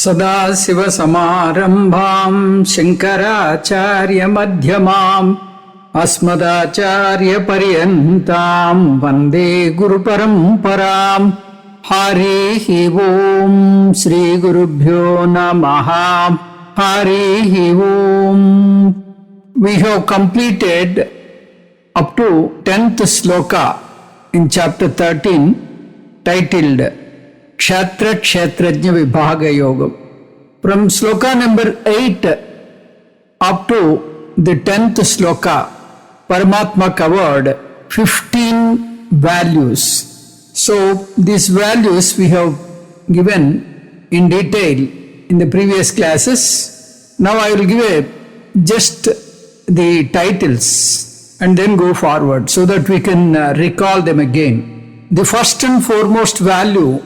सदाशिवसमारम्भां शङ्कराचार्यमध्यमाम् अस्मदाचार्यपर्यन्तां वन्दे गुरुपरम्पराम्. हरिः ओम् श्रीगुरुभ्यो नमः. हरिः ओम्. We have completed up to 10th sloka in chapter 13 titled Kshatra Kshatrajna Vibhaga Yoga. From sloka number 8 up to the 10th sloka, Paramatma covered 15 values. So these values we have given in detail in the previous classes. Now I will give just the titles and then go forward so that we can recall them again. The first and foremost value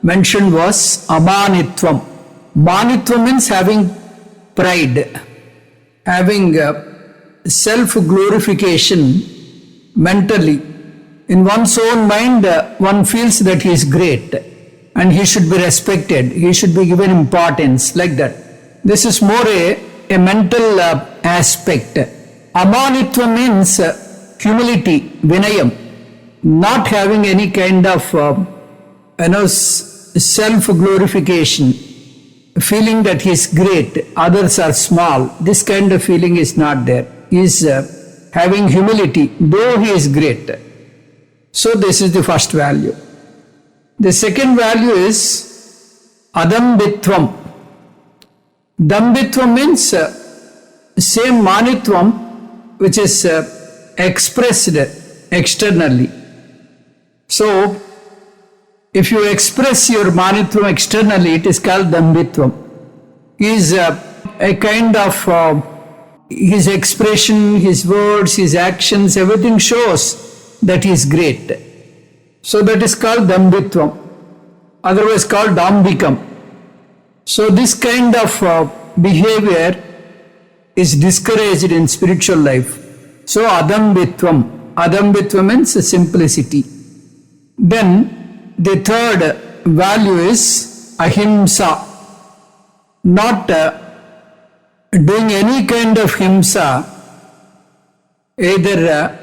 mentioned was amanitvam. Manitvam means having pride, having self-glorification mentally. In one's own mind, one feels that he is great and he should be respected, he should be given importance, like that. This is more a mental aspect. Amanitvam means humility, vinayam, not having any kind of self-glorification, feeling that he is great, others are small. This kind of feeling is not there. He is having humility, though he is great. So this is the first value. The second value is adambitvam. Dambitvam means same manitvam which is expressed externally. So if you express your manitvam externally, it is called dambitvam. He is a kind of his expression, his words, his actions, everything shows that he is great. So that is called dambitvam, otherwise called dambikam. So this kind of behavior is discouraged in spiritual life. So adambitvam. Adambitvam means simplicity. Then the third value is ahimsa. Not doing any kind of himsa, either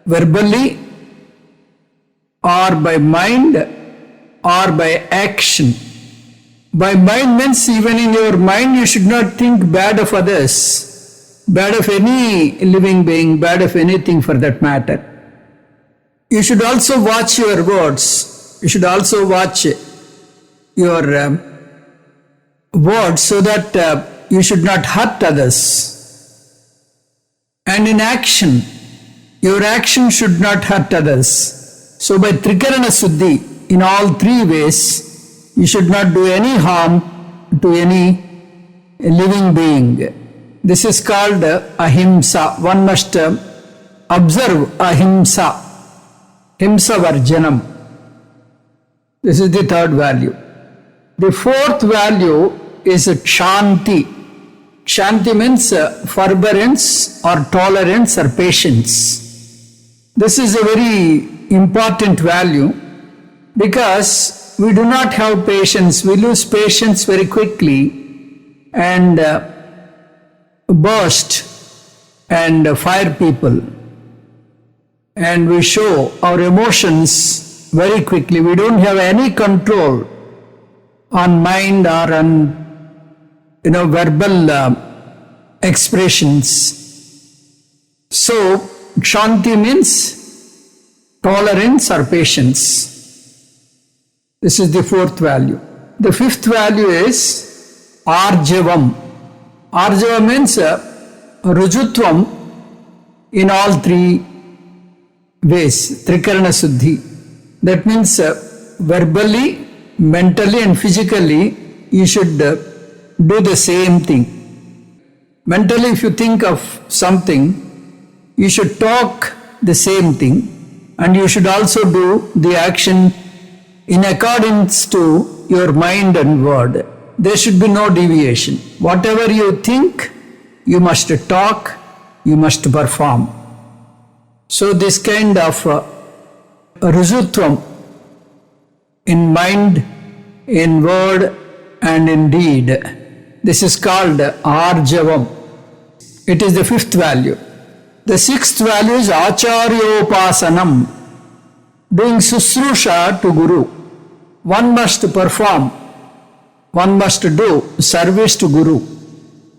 verbally or by mind or by action. By mind means even in your mind you should not think bad of others, bad of any living being, bad of anything for that matter. You should also watch your words. You should also watch your words so that you should not hurt others. And in action, your action should not hurt others. So by Trikarana Suddhi, in all three ways, you should not do any harm to any living being. This is called ahimsa. One must observe ahimsa, himsa varjanam. This is the third value. The fourth value is kshanti. Kshanti means forbearance or tolerance or patience. This is a very important value because we do not have patience. We lose patience very quickly and burst and fire people. And we show our emotions very quickly. We don't have any control on mind or on verbal expressions. So kshanti means tolerance or patience. This is the fourth value. The fifth value is arjavam. Arjava means rujutvam in all three ways, trikarana suddhi. That means verbally, mentally and physically you should do the same thing. Mentally, if you think of something, you should talk the same thing and you should also do the action in accordance to your mind and word. There should be no deviation. Whatever you think, you must talk, you must perform. So this kind of Rujutvam in mind, in word and in deed. This is called Arjavam. It is the fifth value. The sixth value is Acharyopasanam, doing Susrusha to Guru. One must perform, one must do service to Guru.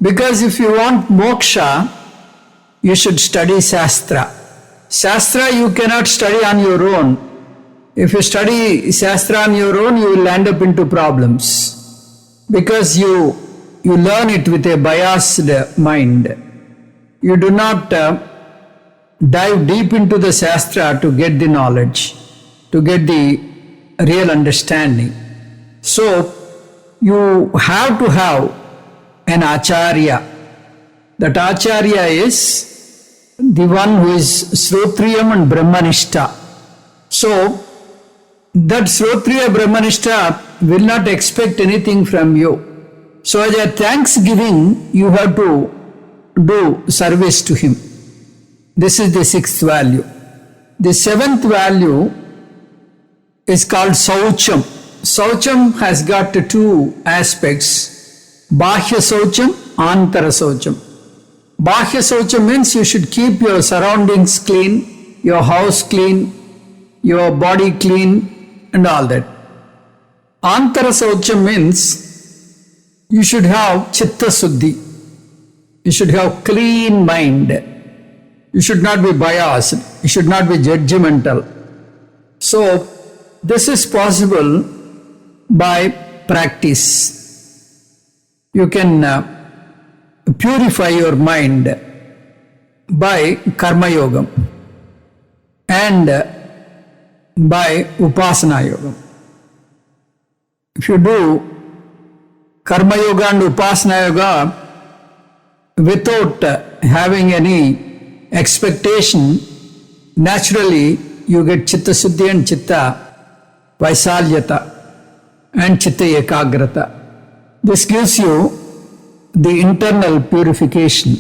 Because if you want moksha, you should study Shastra. Shastra you cannot study on your own. If you study Shastra on your own, you will end up into problems. Because you learn it with a biased mind. You do not dive deep into the Shastra to get the knowledge, to get the real understanding. So, you have to have an Acharya. That Acharya is the one who is Srotriyam and Brahmanishta. So, that Srotriya Brahmanishta will not expect anything from you. So, as a thanksgiving, you have to do service to him. This is the sixth value. The seventh value is called Saucham. Saucham has got two aspects. Bahya Saucham, Antara Saucham. Bahya Saucham means you should keep your surroundings clean, your house clean, your body clean and all that. Antara Saucham means you should have Chitta Suddhi. You should have clean mind. You should not be biased. You should not be judgmental. So, this is possible by practice. You can purify your mind by Karma Yogam and by Upasana Yogam. If you do Karma Yoga and Upasana Yoga without having any expectation, naturally you get Chitta Suddhi and Chitta Vaisalyata and Chitta Ekagrata. This gives you the internal purification.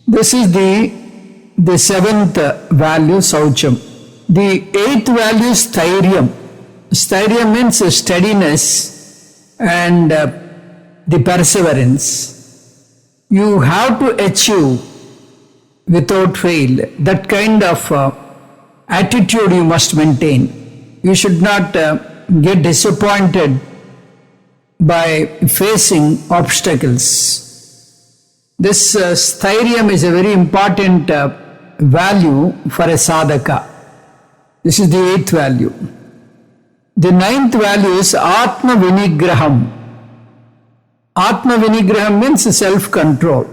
This is the seventh value, Saucham. The eighth value is Stairyam. Stairyam means steadiness and the perseverance. You have to achieve without fail. That kind of attitude you must maintain. You should not get disappointed by facing obstacles. This Stairyam is a very important value for a sadhaka. This is the eighth value. The ninth value is Atma Vinigraham. Atma Vinigraham means self-control.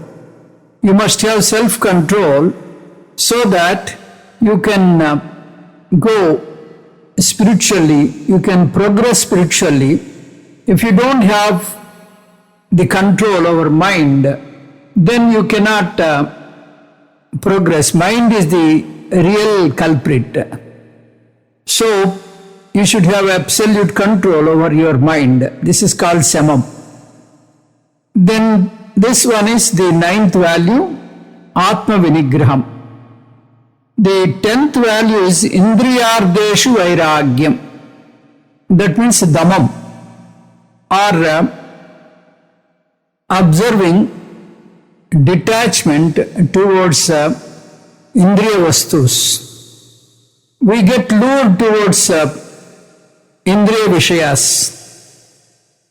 You must have self-control so that you can go spiritually, you can progress spiritually. If you don't have the control over mind, then you cannot progress. Mind is the real culprit. So, you should have absolute control over your mind. This is called Samam. Then this one is the ninth value, Atma Vinigraham. The 10th value is Indriyardeshu Vairagyam. That means Damam, or observing detachment towards Indriya Vastus. We get lured towards Indriya Vishayas.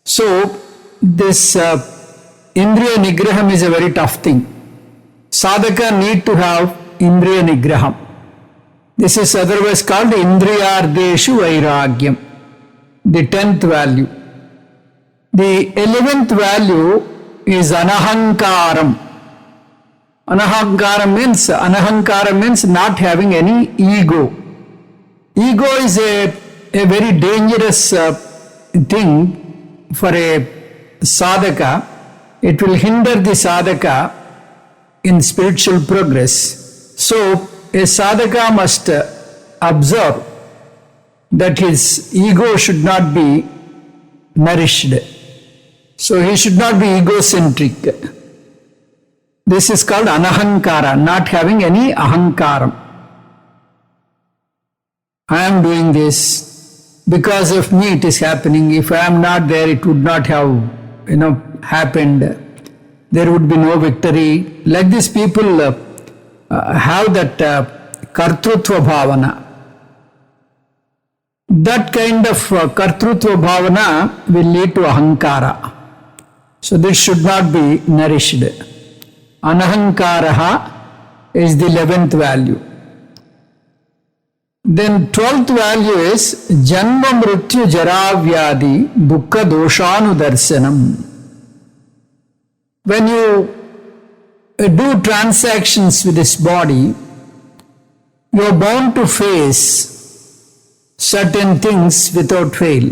So, this Indriya Nigraham is a very tough thing. Sadhaka need to have Indriya Nigraham. This is otherwise called Indriyardeshu Vairagyam, the 10th value. The 11th value is Anahankaram. Anahankaram means not having any ego. Ego is a very dangerous thing for a sadhaka. It will hinder the sadhaka in spiritual progress. So, a sadhaka must observe that his ego should not be nourished. So, he should not be egocentric. This is called anahankara, not having any ahankaram. I am doing this because of me it is happening. If I am not there, it would not have, happened. There would be no victory. Like this, people have that kartrutva bhavana. That kind of kartrutva bhavana will lead to ahankara. So this should not be nourished. Anahankaraha is the 11th value. Then 12th value is Janma Mrityu Jara Vyadi Dukkha Doshanu Darsanam. When you do transactions with this body, you are bound to face certain things without fail.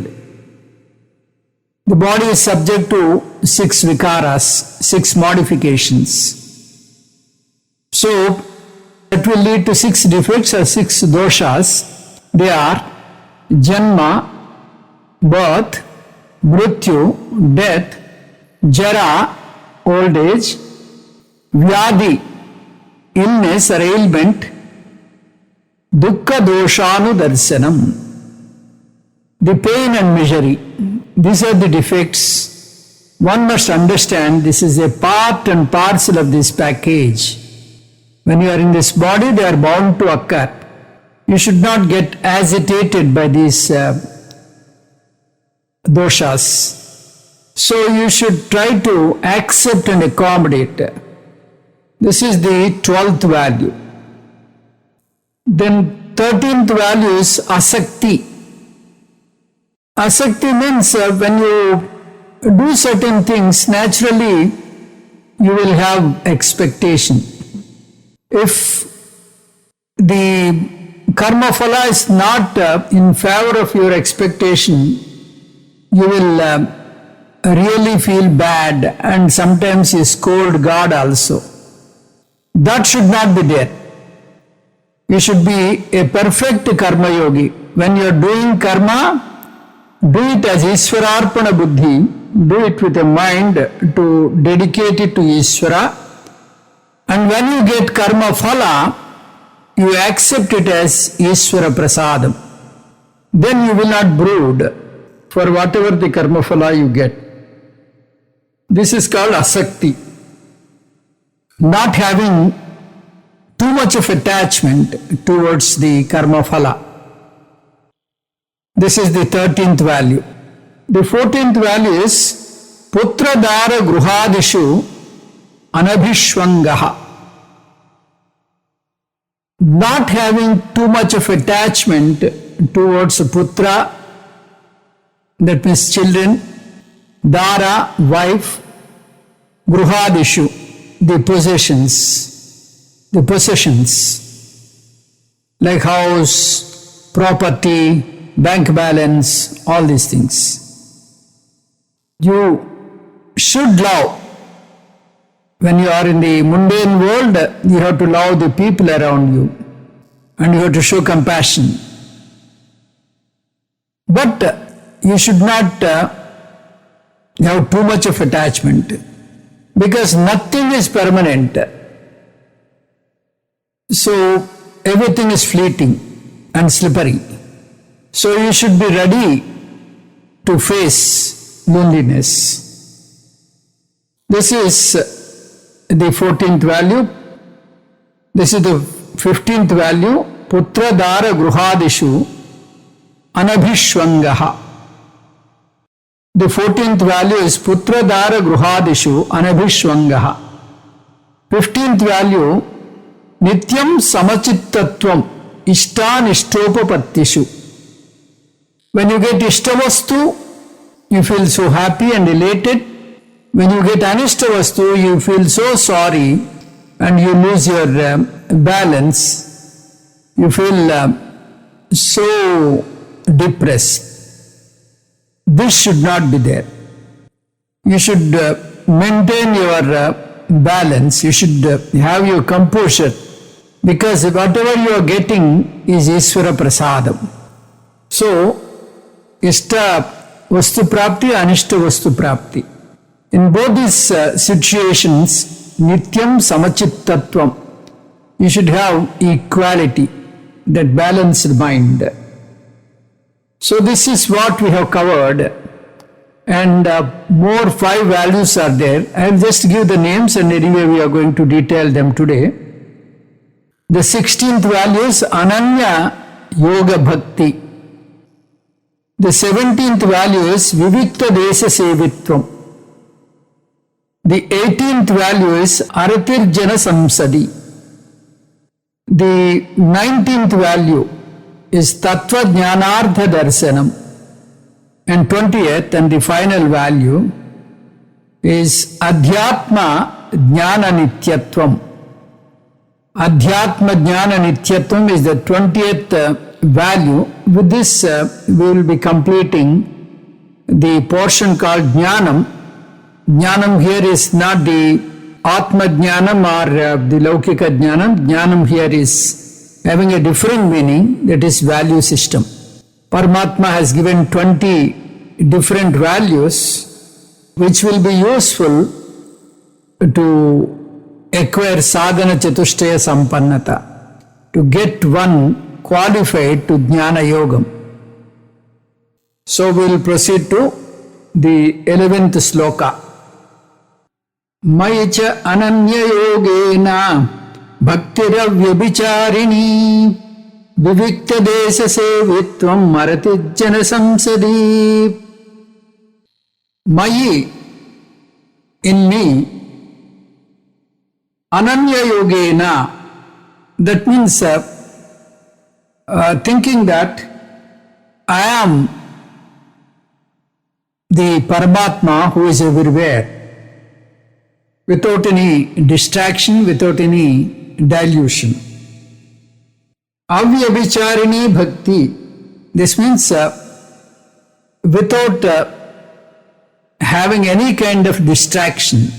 The body is subject to 6 vikaras, 6 modifications. So, that will lead to 6 defects or 6 doshas. They are Janma, birth, Mrityu, death, Jara, old age, Vyadi, illness or ailment, Dukkha Doshanu Darsanam, the pain and misery. These are the defects. One must understand this is a part and parcel of this package. When you are in this body, they are bound to occur. You should not get agitated by these doshas. So you should try to accept and accommodate. This is the 12th value. Then 13th value is asakti. Asakti means when you do certain things, naturally you will have expectation. If the karma phala is not in favor of your expectation, you will really feel bad and sometimes you scold God also. That should not be there. You should be a perfect karma yogi. When you are doing karma, do it as Ishwararpana Buddhi, do it with a mind to dedicate it to Ishvara. And when you get karma phala, you accept it as Ishvara Prasadam. Then you will not brood for whatever the karma phala you get. This is called asakti. Not having too much of attachment towards the karma phala. This is the 13th value. The 14th value is Putra Dara Gruhadishu Anabhishwangaha. Not having too much of attachment towards putra, that means children, Dara, wife, Gruhadishu, the possessions, like house, property, bank balance, all these things. You should love. When you are in the mundane world, you have to love the people around you and you have to show compassion. But you should not have too much of attachment because nothing is permanent. So everything is fleeting and slippery. So you should be ready to face loneliness. This is the 14th value. This is the 15th value. Putra Dara Gruhadishu Anabhishwangaha. The 14th value is Putra Dara Gruhadishu Anabhishwangaha. 15th value Nityam Samachittatvam Ishtanishtopapatishu. When you get Ishtavastu, you feel so happy and elated. When you get Anishtavastu, you feel so sorry and you lose your balance. You feel so depressed. This should not be there. You should maintain your balance. You should have your composure because whatever you are getting is Ishvara Prasadam. So, Ishta Vastu Prapti, Anishta Vastu Prapti. In both these situations, Nityam Samachittatvam, you should have equality, that balanced mind. So this is what we have covered, and more 5 values are there. I will just give the names, and anyway we are going to detail them today. The 16th value is Ananya Yoga Bhakti. The 17th value is Vivikta Desha Sevitvam. The 18th value is Aratirjana Samsadi. The 19th value is Tattva Jnanartha Darsanam. And 20th and the final value is Adhyatma Jnana Nityatvam. Adhyatma Jnana Nityatvam is the 20th value. With this, we will be completing the portion called Jnanam. Jnanam here is not the Atma Jnanam or the Laukika Jnanam. Jnanam here is having a different meaning, that is value system. Paramatma has given 20 different values which will be useful to acquire sadhana chatushtaya sampannata, to get one qualified to jnana yogam. So we will proceed to the 11th sloka. Maicha ananya yogena bhaktiravyabhicharini vivikta desha sevitvam maratijjana samsadi. Mayi, in me, ananya yogena, that means thinking that I am the Paramatma who is everywhere, without any distraction, without any dilution. Avyabhicharini bhakti, this means without having any kind of distraction,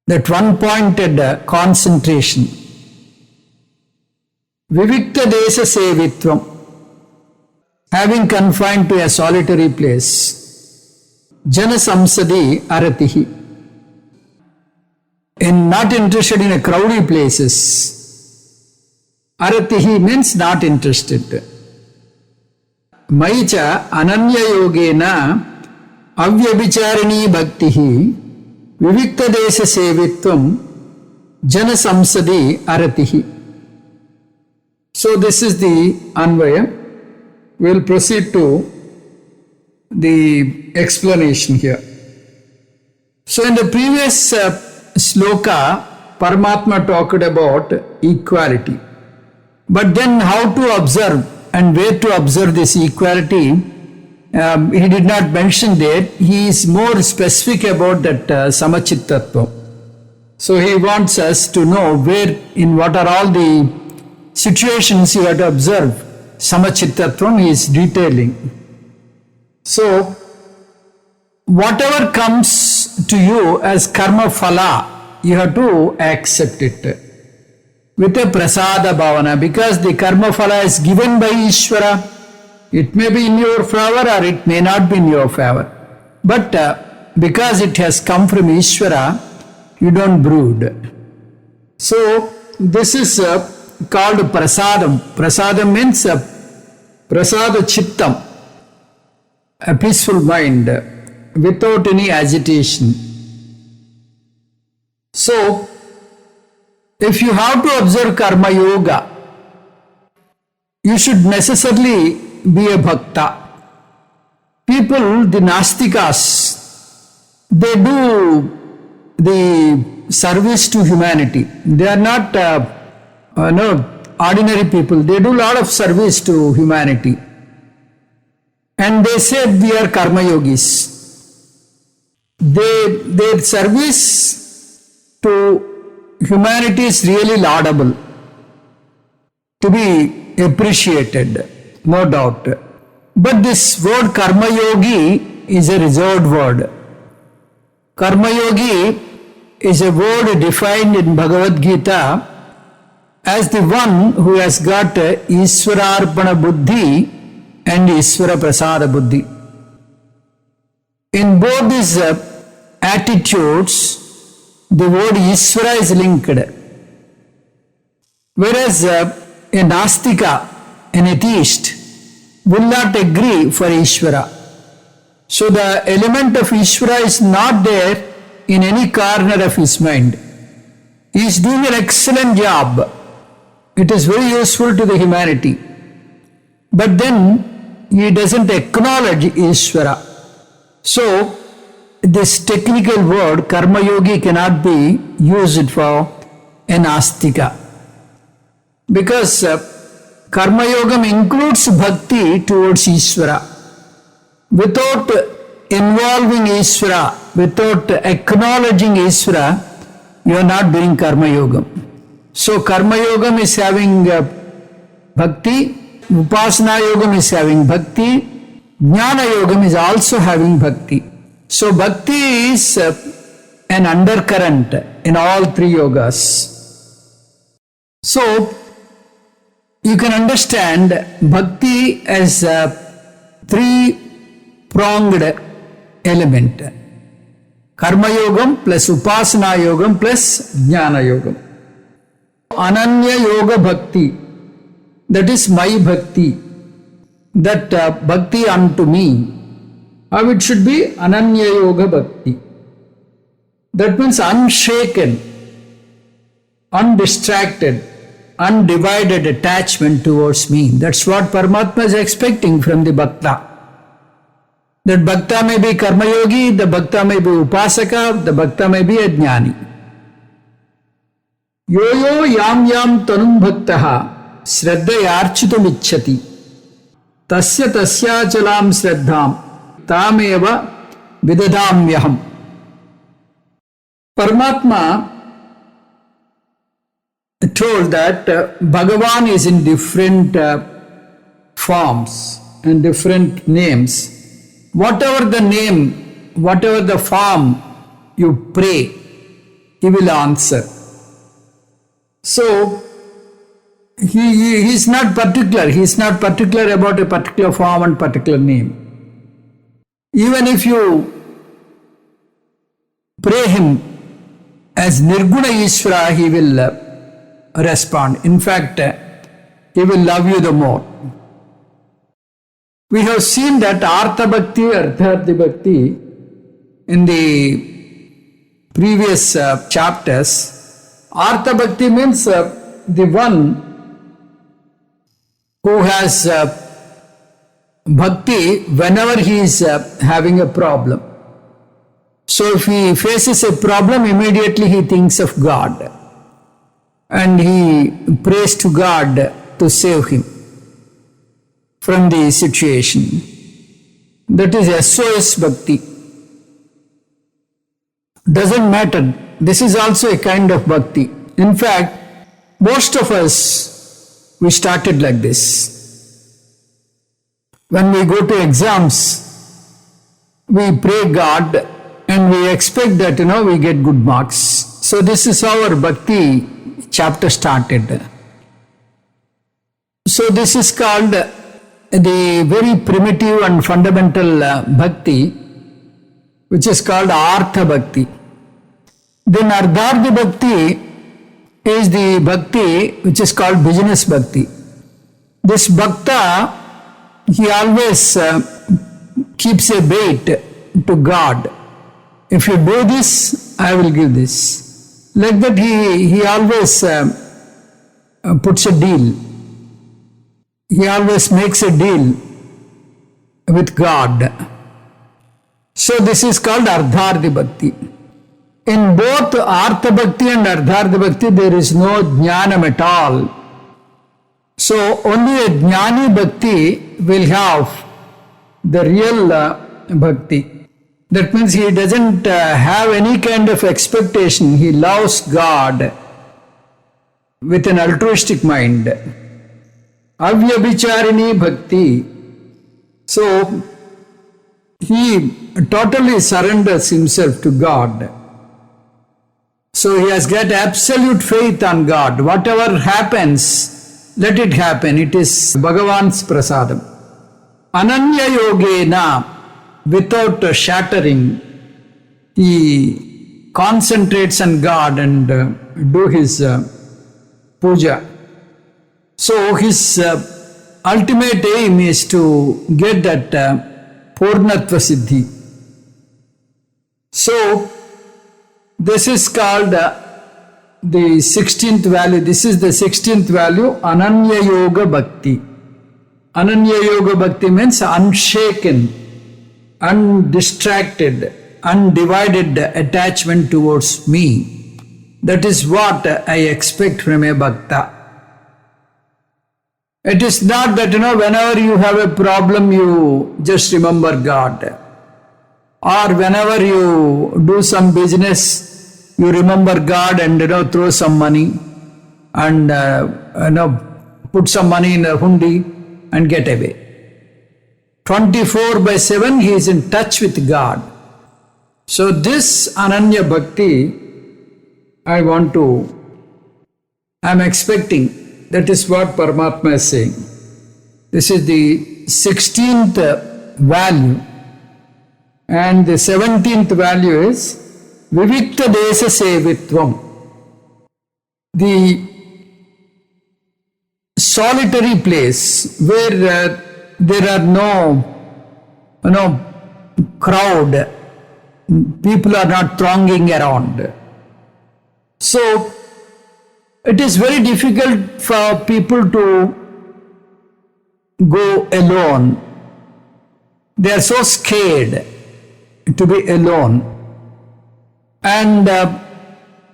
that one-pointed concentration. Vivikta desha sevitvam, having confined to a solitary place. Jana samsadi aratihi, in not interested in a crowdy places. Aratihi means not interested. Maicha ananya yogena avyabhicharini bhaktihi vivikta desha sevitvam jana samsadi aratihi. So this is the Anvaya. We will proceed to the explanation here. So in the previous sloka, Paramatma talked about equality. But then how to observe and where to observe this equality, he did not mention there. He is more specific about that samachittatva. So he wants us to know where, in what are all the situations you have to observe samachittatvam. He is detailing. So whatever comes to you as karma phala, you have to accept it with a prasada bhavana, because the karma phala is given by Ishvara. It may be in your favor or it may not be in your favor. But because it has come from Ishvara, you don't brood. So this is called prasadam. Prasadam means prasada chittam, a peaceful mind without any agitation. So if you have to observe karma yoga, you should necessarily be a bhakta. People, the Nastikas, they do the service to humanity. They are not ordinary people. They do a lot of service to humanity. And they say we are karma yogis. Their service to humanity is really laudable, to be appreciated, no doubt. But this word karma yogi is a reserved word. Karma yogi is a word defined in Bhagavad Gita as the one who has got Ishwararpana buddhi and Ishvara prasada buddhi. In both these attitudes, the word Ishvara is linked. Whereas a Nastika, an atheist, will not agree for Ishvara. So the element of Ishvara is not there in any corner of his mind. He is doing an excellent job. It is very useful to the humanity. But then he doesn't acknowledge Ishvara. So this technical word karma yogi cannot be used for an astika. Because karma yogam includes bhakti towards Ishvara. Without involving Ishvara, without acknowledging Ishvara, you are not doing karma yogam. So karma yogam is having bhakti, upasana yogam is having bhakti, jnana yogam is also having bhakti. So bhakti is an undercurrent in all three yogas. So you can understand bhakti as a three-pronged element. Karma yogam plus upasana yogam plus jnana yogam. Ananya yoga bhakti, that is my bhakti, that bhakti unto me. How it should be? Ananya yoga bhakti. That means unshaken, undistracted, undivided attachment towards me. That's what Paramatma is expecting from the bhakta. That bhakta may be karma yogi, the bhakta may be upasaka, the bhakta may be a jnani. Yo yam yam tanum bhaktaha shraddhaya architum ichchati tasya tasya chalam shraddham tameva vidadamyaham. Paramatma told that Bhagavan is in different forms and different names. Whatever the name, whatever the form you pray, he will answer. So, he is not particular. He is not particular about a particular form and particular name. Even if you pray him as Nirguna Ishvara, he will respond. In fact, he will love you the more. We have seen that Artha Bhakti, Ardharthi Bhakti in the previous chapters. Artha Bhakti means the one who has bhakti whenever he is having a problem. So if he faces a problem, immediately he thinks of God and he prays to God to save him from the situation. That is SOS Bhakti. Doesn't matter. This is also a kind of bhakti. In fact, most of us, we started like this. When we go to exams, we pray God and we expect that, we get good marks. So this is how our bhakti chapter started. So this is called the very primitive and fundamental bhakti, which is called Artha Bhakti. Then Ardharthi Bhakti is the bhakti which is called business bhakti. This bhakta, he always keeps a bait to God. If you do this, I will give this. Like that he always puts a deal. He always makes a deal with God. So this is called Ardharthi Bhakti. In both Artha Bhakti and Ardharthi Bhakti, there is no jnanam at all. So only a jnani bhakti will have the real bhakti. That means he doesn't have any kind of expectation. He loves God with an altruistic mind. Avyabhicharini bhakti. So he totally surrenders himself to God. So he has got absolute faith on God. Whatever happens, let it happen. It is Bhagavan's prasadam. Ananya yogena, without shattering, he concentrates on God and do his puja. So his ultimate aim is to get that Purnatva Siddhi. So, this is called the 16th value. This is the 16th value, Ananya Yoga Bhakti. Ananya Yoga Bhakti means unshaken, undistracted, undivided attachment towards me. That is what I expect from a Bhakta. It is not that, whenever you have a problem, you just remember God. Or whenever you do some business, you remember God and, throw some money and, put some money in a hundi and get away. 24/7, he is in touch with God. So this Ananya Bhakti, I'm expecting. That is what Paramatma is saying. This is the 16th value. And the 17th value is Vivikta Desa Sevitvam. The solitary place where there are no crowd, people are not thronging around. So, it is very difficult for people to go alone. They are so scared to be alone. And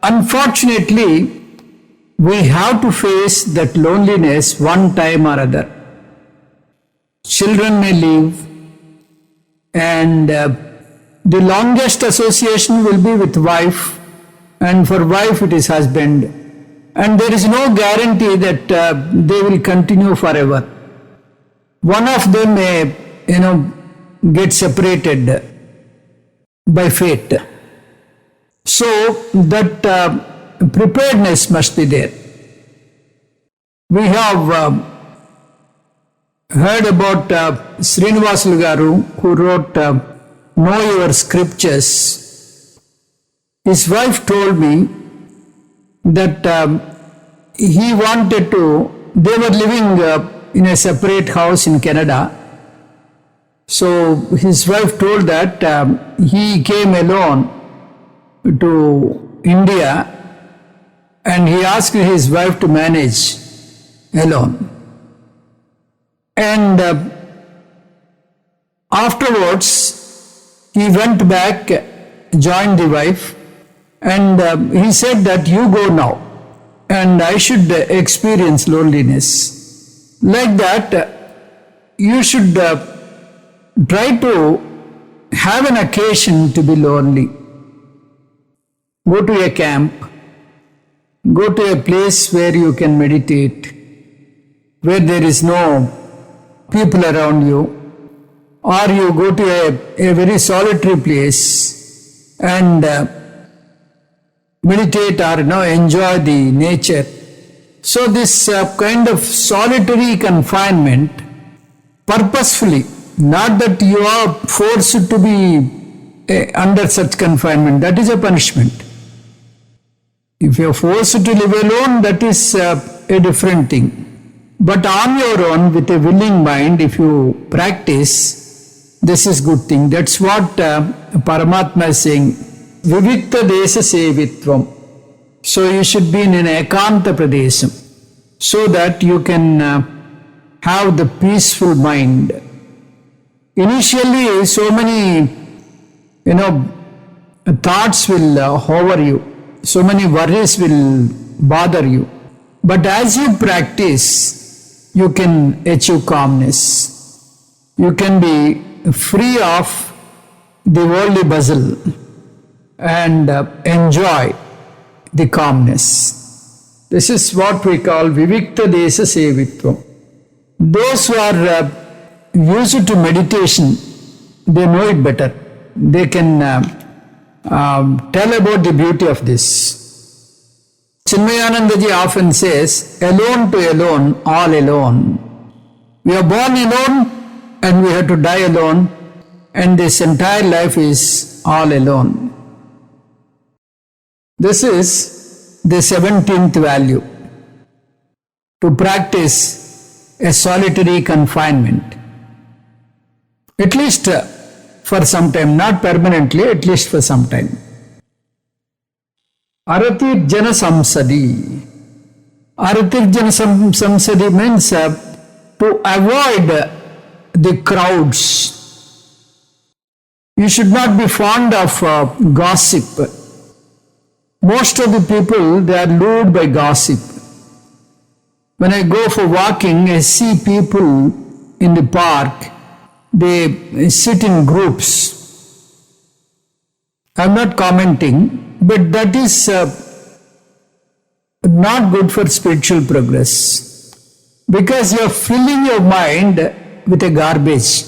unfortunately, we have to face that loneliness one time or other. Children may leave, and the longest association will be with wife, and for wife it is husband. And there is no guarantee that they will continue forever. One of them may, get separated by fate. So that preparedness must be there. We have heard about Srinivasulu Garu, who wrote Know Your Scriptures. His wife told me that he wanted to, they were living in a separate house in Canada. So his wife told that he came alone to India and he asked his wife to manage alone. And afterwards he went back, joined the wife, and he said that you go now and I should experience loneliness. Like that, you should try to have an occasion to be lonely. Go to a camp, go to a place where you can meditate, where there is no people around you, or you go to a very solitary place and meditate or enjoy the nature. So this kind of solitary confinement, purposefully, not that you are forced to be under such confinement, that is a punishment. If you are forced to live alone, that is a different thing. But on your own, with a willing mind, if you practice, this is good thing. That's what Paramatma is saying. Vivikta Desa Sevitvam. So you should be in an Ekanta Pradesam, so that you can have the peaceful mind. Initially, so many, thoughts will hover you. So many worries will bother you. But as you practice, you can achieve calmness. You can be free of the worldly bustle and enjoy the calmness. This is what we call Vivikta Desa Sevitvam. Those who are used to meditation, they know it better. They can tell about the beauty of this. Chinmayanandaji often says, alone to alone, all alone. We are born alone and we have to die alone, and this entire life is all alone. This is the 17th value. To practice a solitary confinement. At least for some time, not permanently, at least for some time. Aratir Jana Samsadi. Aratir Jana Samsadi means to avoid the crowds. You should not be fond of gossip. Most of the people, they are lured by gossip. When I go for walking, I see people in the park, they sit in groups. I'm not commenting, but that is not good for spiritual progress, because you're filling your mind with a garbage,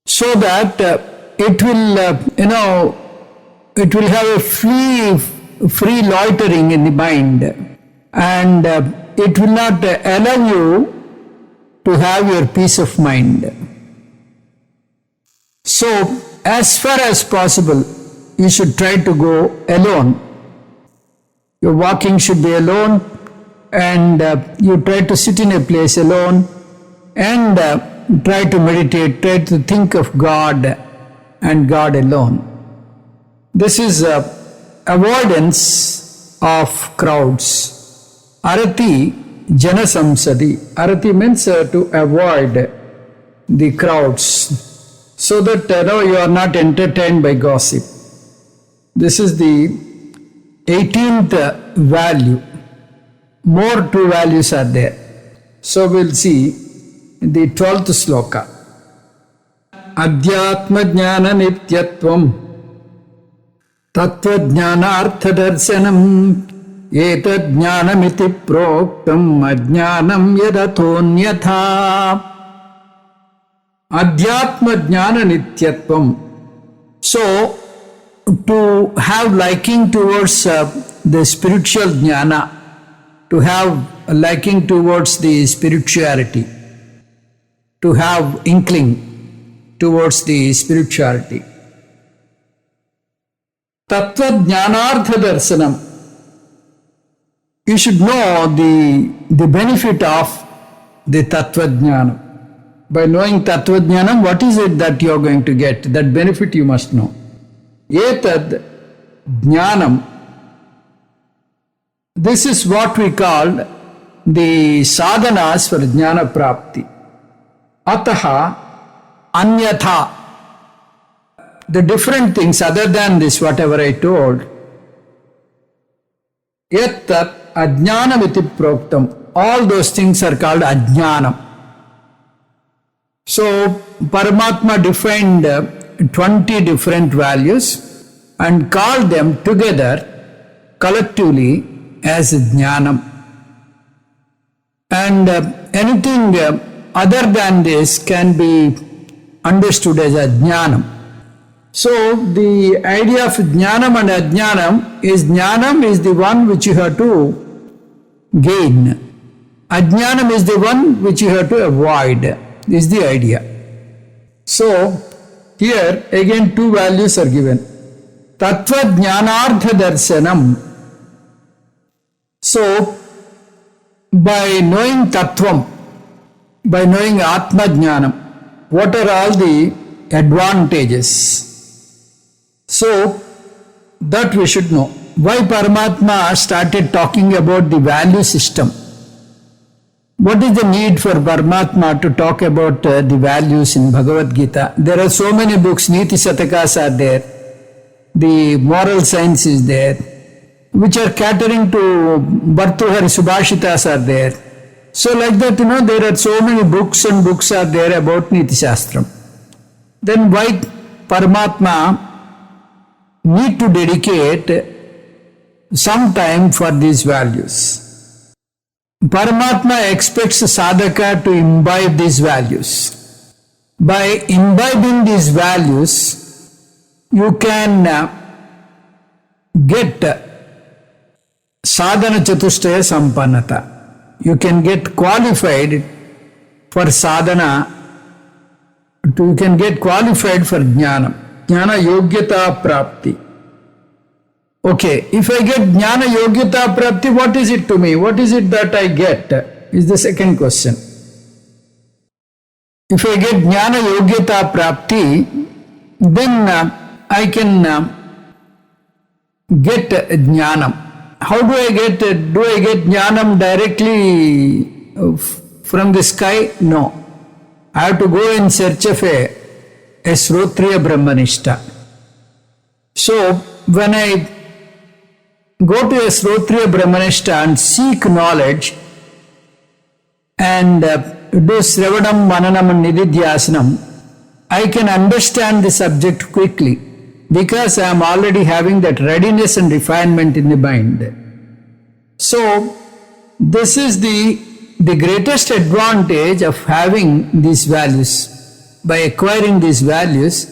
so that it will, it will have a free loitering in the mind, and it will not allow you to have your peace of mind. So, as far as possible, you should try to go alone. Your walking should be alone, and you try to sit in a place alone, and try to meditate, try to think of God and God alone. This is avoidance of crowds. Arati Jana Samsadi. Arati means to avoid the crowds, so that you are not entertained by gossip. This is the 18th value. More two values are there. So we'll see the 12th sloka. Adhyatma Jnana Nityatvam Tattva Jnana Artha Darsanam Etad Jnanamiti Proktam Ajnanam Yadatonyatha. Adhyatma Jnana Nityatvam. So, to have liking towards the spiritual jnana, to have a liking towards the spirituality, to have inkling towards the spirituality. Tattva Jnanartha Darsanam. You should know the benefit of the Tattva Jnana. By knowing Tattva Jnanam, what is it that you are going to get? That benefit you must know. Etad Jnanam. This is what we call the sadhanas for Jnana Prapti. Ataha Anyatha. The different things other than this, whatever I told. Ettat Ajnanamiti Proktam. All those things are called Ajnanam. So, Paramatma defined 20 different values and called them together collectively as Jnanam. And anything other than this can be understood as Ajnanam. So, the idea of Jnanam and Ajnanam is the one which you have to gain. Ajnanam is the one which you have to avoid, is the idea. So, here again two values are given. Tattva Jnanartha Darsanam. So, by knowing Tattvam, by knowing Atma Jnanam, what are all the advantages? So, that we should know. Why Paramatma started talking about the value system? What is the need for Paramatma to talk about the values in Bhagavad Gita? There are so many books, Niti Satakas are there, the moral science is there, which are catering to Bhartrihari Subhashitas are there. So like that, there are so many books and books are there about Niti Shastram. Then why Paramatma need to dedicate some time for these values? Paramatma expects a sadhaka to imbibe these values. By imbibing these values, you can get sadhana chatushtaya sampannata. You can get qualified for sadhana, you can get qualified for jnana. Jnana yogyata prapti. Okay, if I get jnana yogyata prapti, what is it to me? What is it that I get? is the second question. If I get jnana yogyata prapti, then I can get jnanam. How do I get jnanam directly from the sky? No. I have to go in search of a Srotriya Brahmanishta. So, when I go to a Srotriya Brahmanishta and seek knowledge and do Sravanam, Mananam and Nididhyasanam, I can understand the subject quickly because I am already having that readiness and refinement in the mind. So, this is the greatest advantage of having these values. By acquiring these values,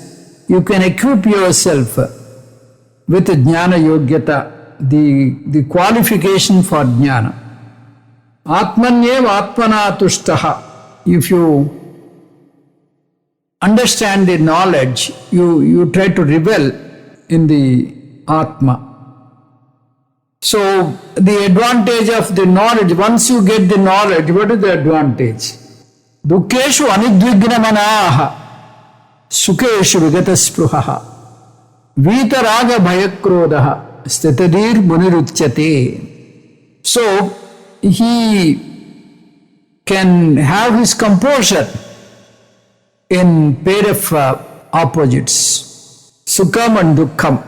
you can equip yourself with jnana yogyata, the qualification for jnana. Atmanyev atmana tushtaha. If you understand the knowledge, you try to revel in the Atma. So, the advantage of the knowledge, once you get the knowledge, what is the advantage? Dukkeshu anidvignamanaha, sukeshu vigataspruhaha, vitaraga bhayakrodaha, statadir muniruchyate. So, he can have his composure in pair of opposites, sukham and dukkham.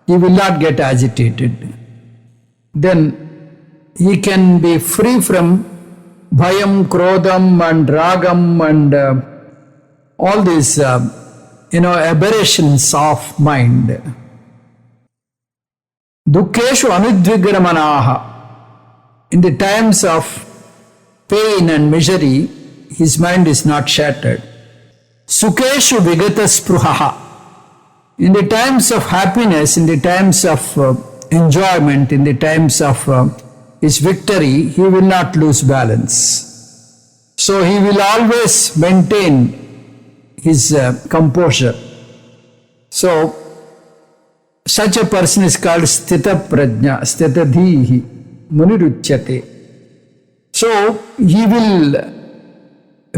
He will not get agitated. Then he can be free from bhayam, krodham and ragam and all these aberrations of mind. Dukkeshu anudvigramanaha. In the times of pain and misery, his mind is not shattered. Sukeshu vigataspruhaha. In the times of happiness, in the times of enjoyment, in the times of his victory, he will not lose balance. So he will always maintain his composure. So such a person is called sthita prajna, stitadhihi, muniruchyate. So he will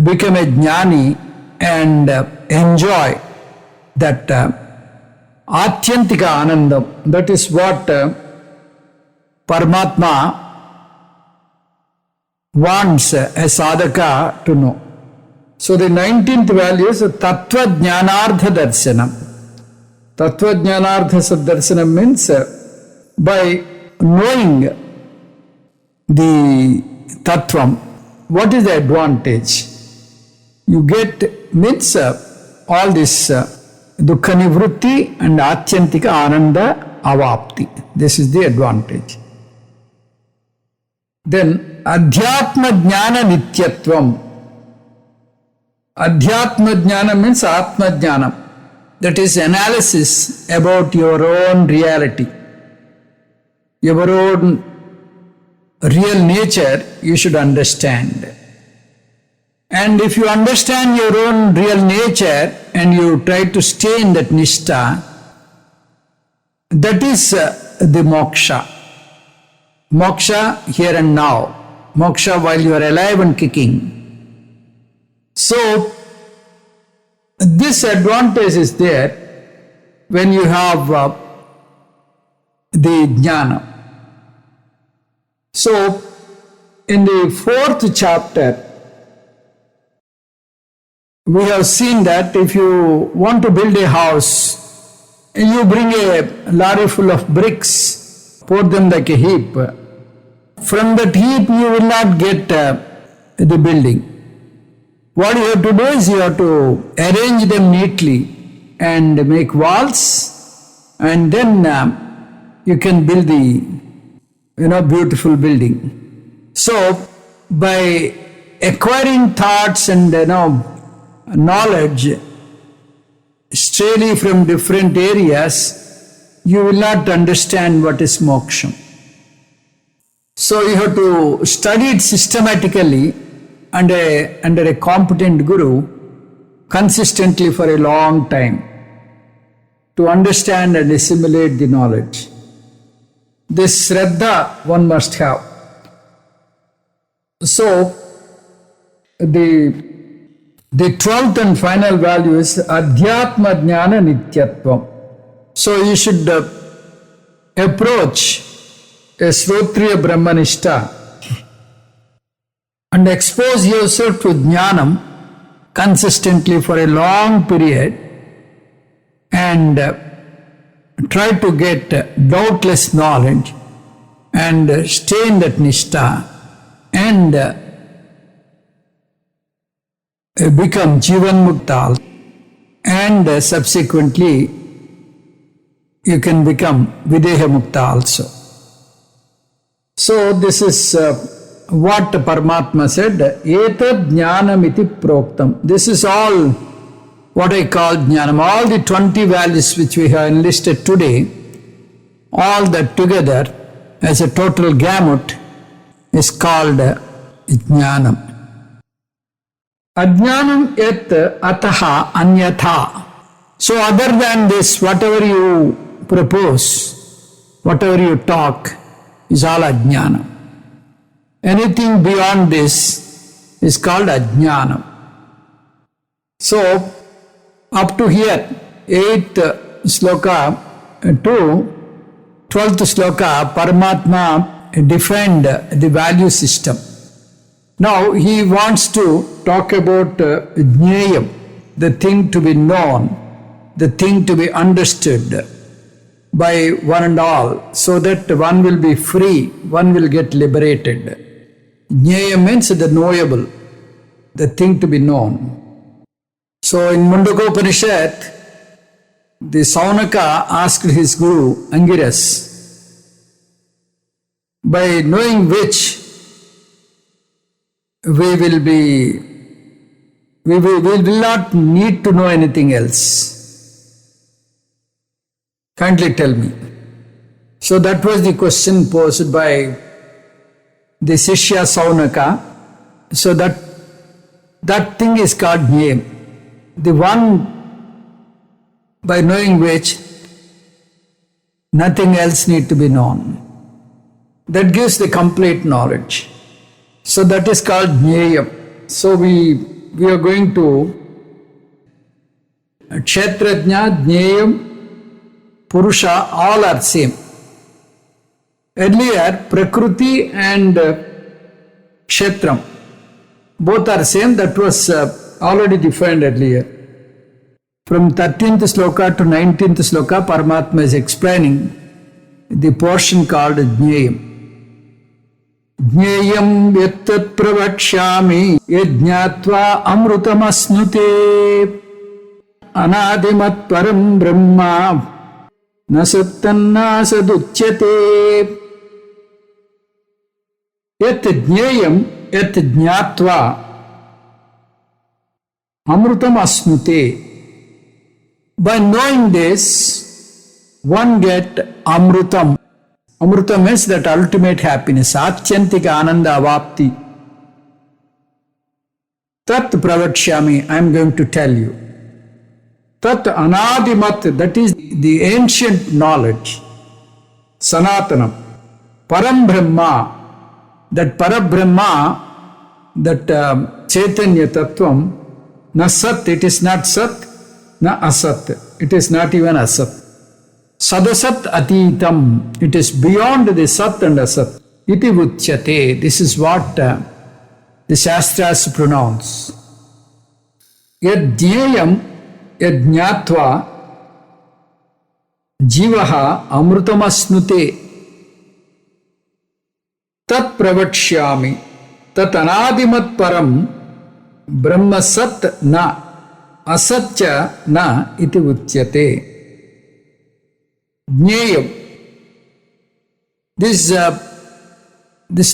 become a jnani and enjoy that atyantika anandam. That is what Paramatma wants a sadhaka to know. So the 19th value is Tattva Jnanardha Darsanam. Tattva Jnanardha Darsanam means by knowing the Tattvam, what is the advantage? You get means all this Dukkha Nivrutti and Atyantika Ananda Avapti. This is the advantage. Then Adhyatma Jnana Nityatvam. Adhyatma Jnana means Atma Jnana. That is analysis about your own reality. Your own real nature you should understand. And if you understand your own real nature and you try to stay in that nishtha, that is the moksha. Moksha here and now. Moksha while you are alive and kicking. So, this advantage is there when you have the jnana. So, in the 4th chapter, we have seen that if you want to build a house, you bring a lorry full of bricks, pour them like a heap. From that heap, you will not get the building. What you have to do is you have to arrange them neatly and make walls, and then you can build the beautiful building. So, by acquiring thoughts and knowledge strayly from different areas, you will not understand what is moksha. So you have to study it systematically under a competent guru consistently for a long time to understand and assimilate the knowledge. This Shraddha one must have. So, the 12th and final value is Adhyatma Jnana Nityatvam. So you should approach a Srotriya Brahmanishta and expose yourself to Jnanam consistently for a long period and try to get doubtless knowledge and stay in that Nishtha and become Jivan Mukta, and subsequently you can become Videha Mukta also. So this is what Paramatma said, Etad Jnanamiti Proktam. This is all what I call Jnanam. All the 20 values which we have enlisted today, all that together as a total gamut is called Jnanam. Ajnanam yat ataha anyatha. So other than this, whatever you propose, whatever you talk, is all ajnanam. Anything beyond this is called ajnanam. So, up to here, 8th sloka to 12th sloka, Paramatma defined the value system. Now he wants to talk about jnayam, the thing to be known, the thing to be understood by one and all, so that one will be free, one will get liberated. Jnayam means the knowable, the thing to be known. So in Mundakopanishad, the Saunaka asked his guru Angiras, by knowing which we will not need to know anything else. Kindly tell me. So that was the question posed by the Sishya Saunaka. So that thing is called Jnayam. The one by knowing which nothing else need to be known. That gives the complete knowledge. So that is called Jnayam. So we are going to Kshetrajna, Jnayam, Purusha, all are same. Earlier, Prakriti and Kshetram, both are same. That was already defined earlier. From 13th sloka to 19th sloka, Paramatma is explaining the portion called Jnayam. Jnayam yattat pravakshami yajnatva amrutamasnute anadimat param brahma nasattanna saduchyate. Yat jnayam yat jnatva amrutamasnute. By knowing this, one get amrutam. Amrutam means that ultimate happiness, Achantika Ananda Avapti. Tat Pravakshami, I am going to tell you. Tat Anadimat, that is the ancient knowledge. Sanatanam. Param Brahma, that Parabrahma, that Chaitanya Tattvam, na Sat, it is not Sat, na Asat, it is not even Asat. Sadasat atitam, it is beyond the Sat and Asat. Iti uchyate, this is what the Shastras pronounce. Yad jnayam, yad jnatva, jivaha amrutamasnute, tat pravakshyami, tat anadimat param, brahma sat na, asatya na, iti uchyate. Jnayam. This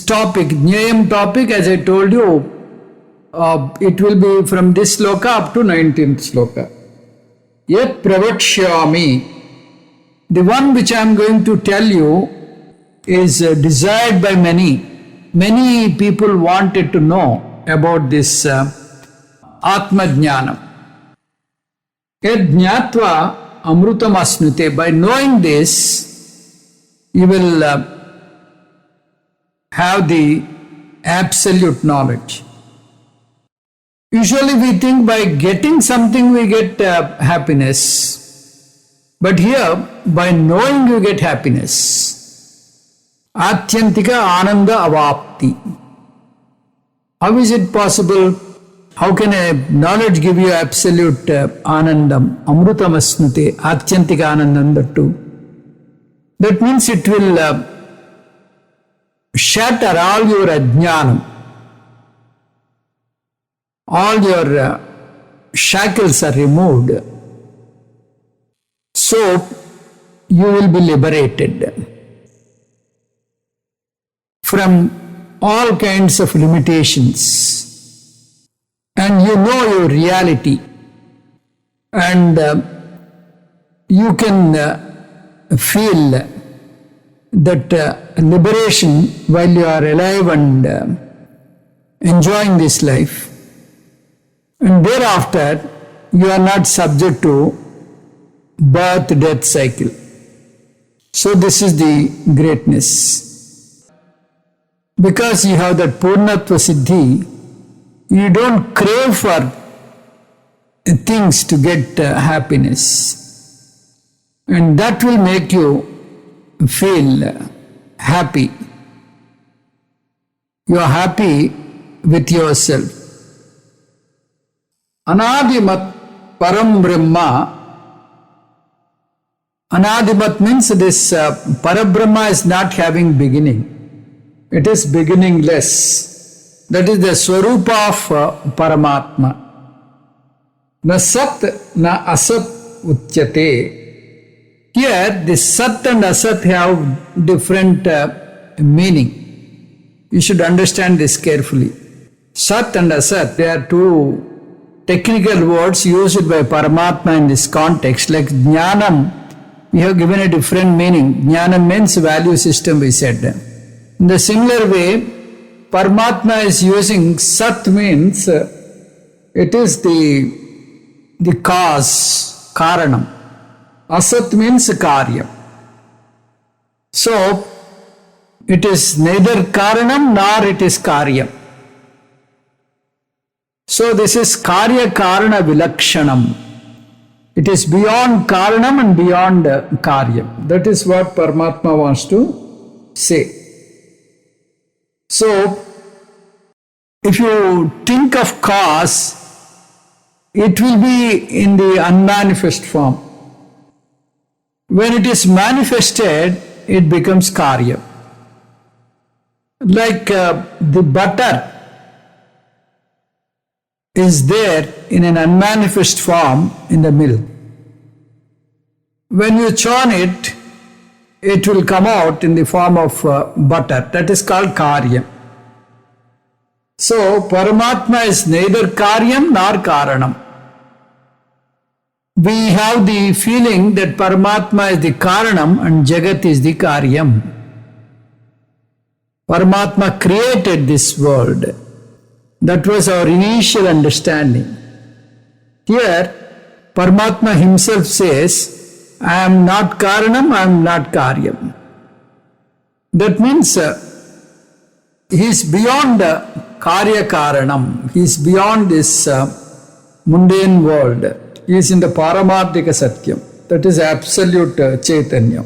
topic, Jnayam topic, as I told you, it will be from this sloka up to 19th sloka. Yet pravakshyami, the one which I am going to tell you is desired by many. Many people wanted to know about this Atma Jnanam. Yet jnatva amrutam asnute. By knowing this, you will have the absolute knowledge. Usually we think by getting something we get happiness. But here, by knowing you get happiness. Atyantika Ananda Avapti. How is it possible? How can a knowledge give you absolute Anandam? Amrutamasnute, Atyantika Anandam too. That means it will shatter all your ajnanam. All your shackles are removed. So, you will be liberated from all kinds of limitations. And you know your reality. And you can feel that liberation while you are alive and enjoying this life. And thereafter, you are not subject to birth-death cycle. So this is the greatness. Because you have that Purnatva Siddhi, you don't crave for things to get happiness. And that will make you feel happy. You are happy with yourself. Anadimat Param Brahma. Anadimat means this Parabrahma is not having beginning. It is beginningless. That is the Swarupa of Paramatma. Na Sat na Asat Uchyate. Here, the Sat and Asat have different meaning. You should understand this carefully. Sat and Asat, they are two technical words used by Paramatma in this context. Like Jnanam, we have given a different meaning. Jnanam means value system, we said. In the similar way, Paramatma is using Sat means it is the cause, Karanam. Asat means Karya. So, it is neither Karanam nor it is Karya. So, this is Karya Karana Vilakshanam. It is beyond Karanam and beyond Karya. That is what Paramatma wants to say. So, if you think of cause, it will be in the unmanifest form. When it is manifested, it becomes Karya. Like the butter is there in an unmanifest form in the milk. When you churn it, it will come out in the form of butter. That is called Karya. So, Paramatma is neither Karyam nor Karanam. We have the feeling that Paramatma is the Karanam and Jagat is the Karyam. Paramatma created this world. That was our initial understanding. Here, Paramatma himself says, I am not Karanam, I am not Karyam. That means he is beyond Karya Karanam. He is beyond this mundane world. He is in the Paramarthika Satyam. That is absolute Chaitanya.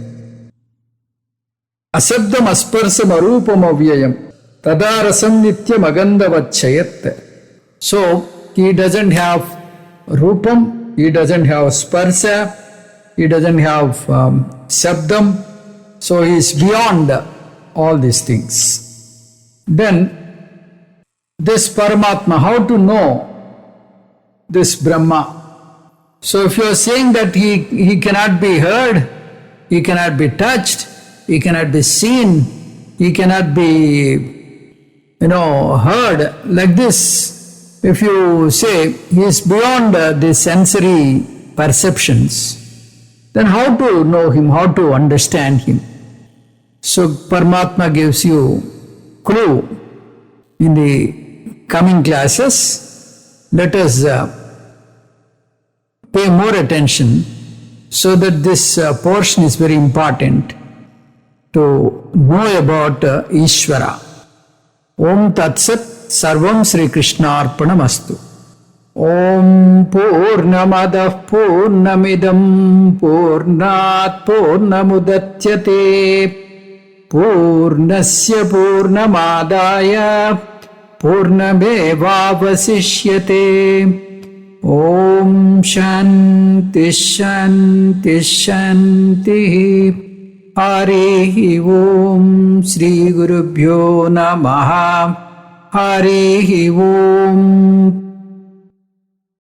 Asabdam asparsam arupam avyayam tadarasam nityam agandavachayat. So, he doesn't have rupam, he doesn't have sparsa, he doesn't have sabdam. So, he is beyond all these things. Then, this Paramatma, how to know this Brahma? So if you are saying that he cannot be heard, he cannot be touched, he cannot be seen, he cannot be, heard like this. If you say he is beyond the sensory perceptions, then how to know him, how to understand him? So Paramatma gives you clue in the coming classes. Let us pay more attention so that this portion is very important to know about Ishvara. Om Tat Sat. Sarvam Sri Krishna Arpanamastu. Om Purnamadah Purnamidam Purnat Purnamudatyate Purnasya Purnamadaya Purnamevavasishyate. Om Shanti Shanti Shanti. Harihi Om Shri Gurubhyo Namaha. Harihi Om